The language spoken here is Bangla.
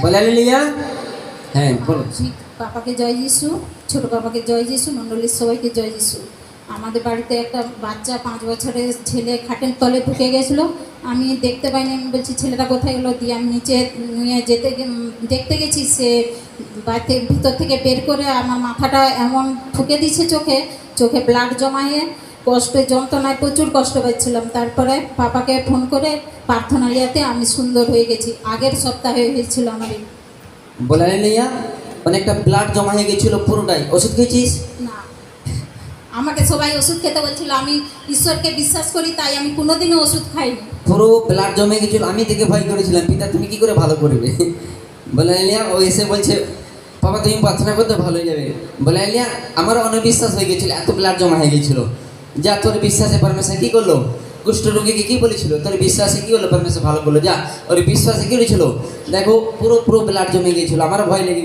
বলে লিয়া। হ্যাঁ বলো। পাপাকে জয় যিশু, ছোট পাপাকে জয় যিশু, মণ্ডলীর সবাইকে জয় যিশু। আমাদের বাড়িতে একটা বাচ্চা 5 বছরের ছেলে খাটের তলে ঢুকে গেছিলো। আমি দেখতে পাইনি, আমি বলছি ছেলেটা কোথায় গেলো, দিয়ে আমি নিচে নিয়ে দেখতে গেছি, সে বাড়িতে ভিতর থেকে বের করে আমার মাথাটা এমন ঠুকে দিয়েছে, চোখে চোখে ব্লাড জমায়ে কষ্টে যন্ত্রণায় প্রচুর কষ্ট পাচ্ছিলাম। তারপরে পাপাকে ফোন করে প্রার্থনা লিয়াতে আমি সুন্দর হয়ে গেছি। আগের সপ্তাহে হয়েছিল আমার। বলে লিয়া অনেকটা ব্লাড জমা হয়ে গেছিল পুরোটাই। ওষুধ খেয়েছিস? না, আমাকে সবাই ওষুধ খেতে বলছিল। আমি ঈশ্বরকে বিশ্বাস করি, তাই আমি কোনোদিনও ওষুধ খাইনি। পুরো ব্লাড জমে গেছিল। আমি দেখে ভয় করেছিলাম, পিতা তুমি কি করে ভালো করবে। বলে লিয়া ও এসে বলছে বাবা তুমি প্রার্থনা করতে ভালো হয়ে যাবে। বলে লিয়া আমারও অনবিশ্বাস হয়ে গেছিল, এত ব্লাড জমা হয়ে গেছিল। যা তোর বিশ্বাসে পরমেশ্বর কি করলো, কুষ্ঠ রোগীকে কি বলেছিল, তোর বিশ্বাসে কি হলো, পরমেশ্বর ভালো করলো। যা ওর বিশ্বাসে কি হয়েছিল, দেখো পুরো পুরো ব্লাড জমে গিয়েছিল। আমার ভয় লেগে